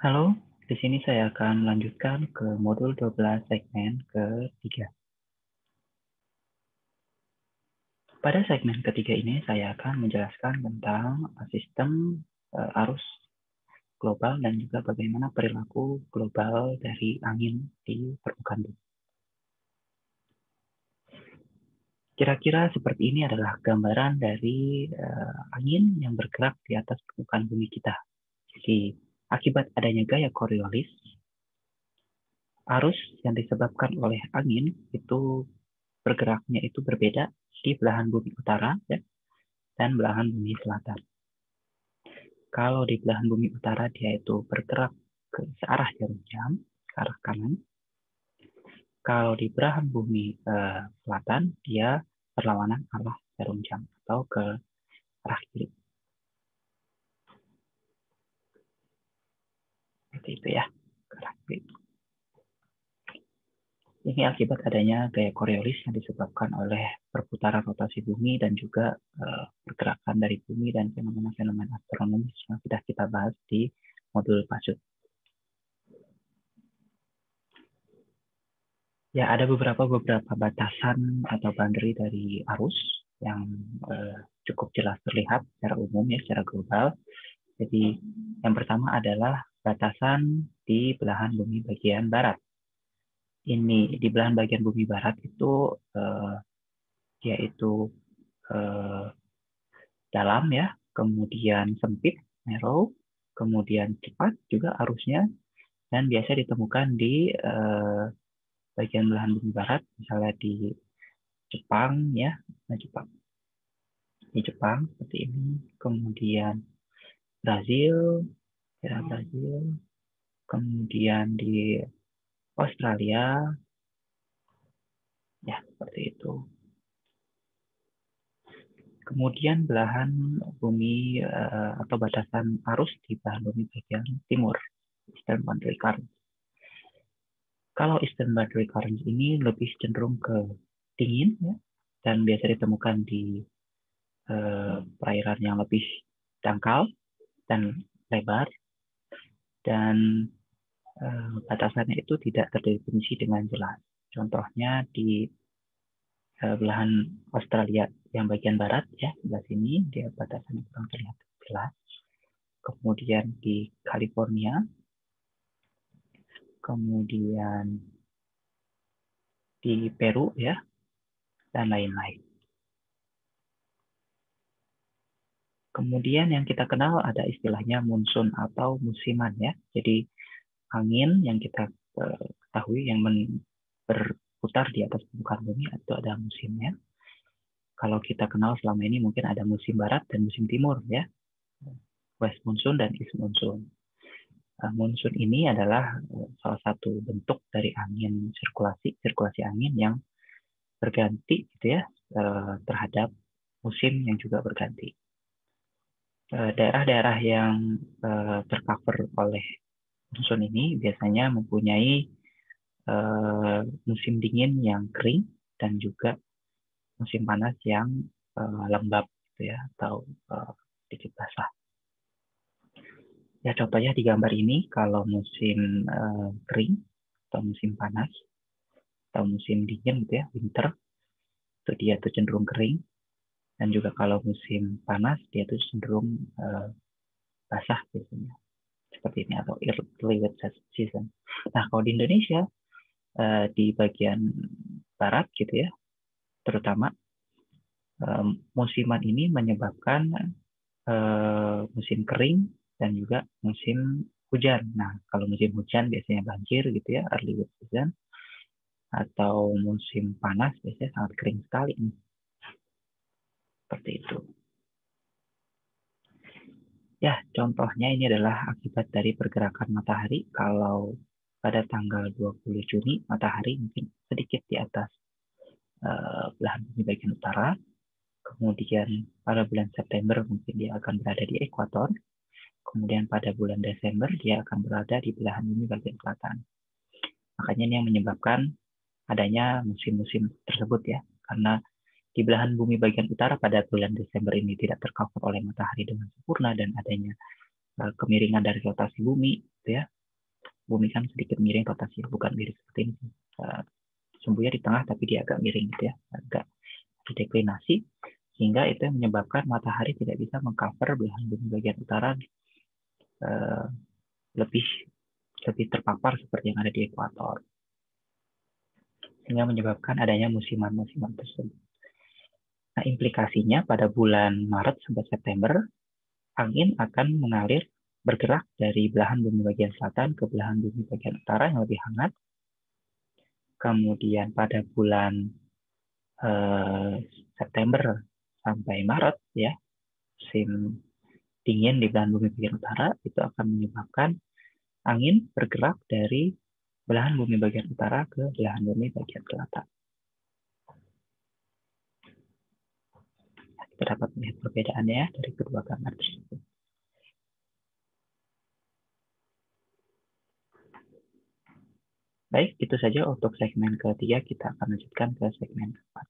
Halo, di sini saya akan lanjutkan ke modul 12 segmen ketiga. Pada segmen ketiga ini saya akan menjelaskan tentang sistem arus global dan juga bagaimana perilaku global dari angin di permukaan bumi. Kira-kira seperti ini adalah gambaran dari angin yang bergerak di atas permukaan bumi kita. Jadi akibat adanya gaya Coriolis, arus yang disebabkan oleh angin itu bergeraknya itu berbeda di belahan bumi utara ya, dan belahan bumi selatan. Kalau di belahan bumi utara dia itu bergerak ke searah jarum jam, ke arah kanan. Kalau di belahan bumi selatan dia berlawanan arah jarum jam atau ke arah kiri. Seperti itu ya, ke arah kiri. Ini akibat adanya gaya Coriolis yang disebabkan oleh perputaran rotasi bumi dan juga pergerakan dari bumi dan fenomena-fenomena astronomis yang sudah kita bahas di modul PASUD. Ya, ada beberapa batasan atau boundary dari arus yang cukup jelas terlihat secara umum ya, secara global. Jadi yang pertama adalah batasan di belahan bumi bagian barat. Ini di belahan bagian bumi barat itu yaitu dalam ya, kemudian sempit, narrow, kemudian cepat juga arusnya, dan biasa ditemukan di bagian belahan bumi barat, misalnya di Jepang ya, nah Jepang. Di Jepang seperti ini, kemudian Brazil, daerah Brazil, kemudian di Australia, ya seperti itu. Kemudian belahan bumi atau batasan arus di belahan bumi bagian timur, Eastern Boundary Current. Kalau Eastern Boundary Current ini lebih cenderung ke dingin ya, dan biasa ditemukan di perairan yang lebih dangkal dan lebar, dan batasannya itu tidak terdefinisi dengan jelas. Contohnya di belahan Australia yang bagian barat ya, sebelah sini dia batasannya kurang terlihat jelas. Kemudian di California, kemudian di Peru ya, dan lain-lain. Kemudian yang kita kenal ada istilahnya monsoon atau musiman ya. Jadi angin yang kita ketahui yang berputar di atas permukaan bumi itu ada musimnya. Kalau kita kenal selama ini mungkin ada musim barat dan musim timur ya. West monsoon dan East monsoon. Monsoon ini adalah salah satu bentuk dari angin sirkulasi angin yang berganti gitu ya terhadap musim yang juga berganti. Daerah-daerah yang tercover oleh monsoon ini biasanya mempunyai musim dingin yang kering dan juga musim panas yang lembab gitu ya, atau sedikit basah. Ya contohnya di gambar ini kalau musim kering atau musim panas atau musim dingin gitu ya, winter, itu dia tuh cenderung kering, dan juga kalau musim panas dia tuh cenderung basah biasanya seperti ini, atau early wet season. Nah kalau di Indonesia di bagian barat gitu ya, terutama musiman ini menyebabkan musim kering dan juga musim hujan. Nah kalau musim hujan biasanya banjir gitu ya, early wet season, atau musim panas biasanya sangat kering sekali nih. Seperti itu. Ya, contohnya ini adalah akibat dari pergerakan matahari. Kalau pada tanggal 20 Juni, matahari mungkin sedikit di atas belahan bumi bagian utara. Kemudian pada bulan September mungkin dia akan berada di ekuator. Kemudian pada bulan Desember dia akan berada di belahan bumi bagian selatan. Makanya ini yang menyebabkan adanya musim-musim tersebut ya. Karena di belahan bumi bagian utara pada bulan Desember ini tidak tercover oleh matahari dengan sempurna dan adanya kemiringan dari rotasi bumi, gitu ya, bumi kan sedikit miring rotasi, bukan miring seperti ini. Sumbunya di tengah tapi dia agak miring gitu ya, agak deklinasi, sehingga itu yang menyebabkan matahari tidak bisa mengcover belahan bumi bagian utara lebih terpapar seperti yang ada di ekuator, sehingga menyebabkan adanya musiman-musiman tersebut. Nah, implikasinya pada bulan Maret sampai September, angin akan bergerak dari belahan bumi bagian selatan ke belahan bumi bagian utara yang lebih hangat. Kemudian pada bulan September sampai Maret, ya, musim dingin di belahan bumi bagian utara itu akan menyebabkan angin bergerak dari belahan bumi bagian utara ke belahan bumi bagian selatan. Kita dapat melihat perbedaannya dari kedua gambar tersebut. Baik, itu saja untuk segmen ketiga. Kita akan lanjutkan ke segmen keempat.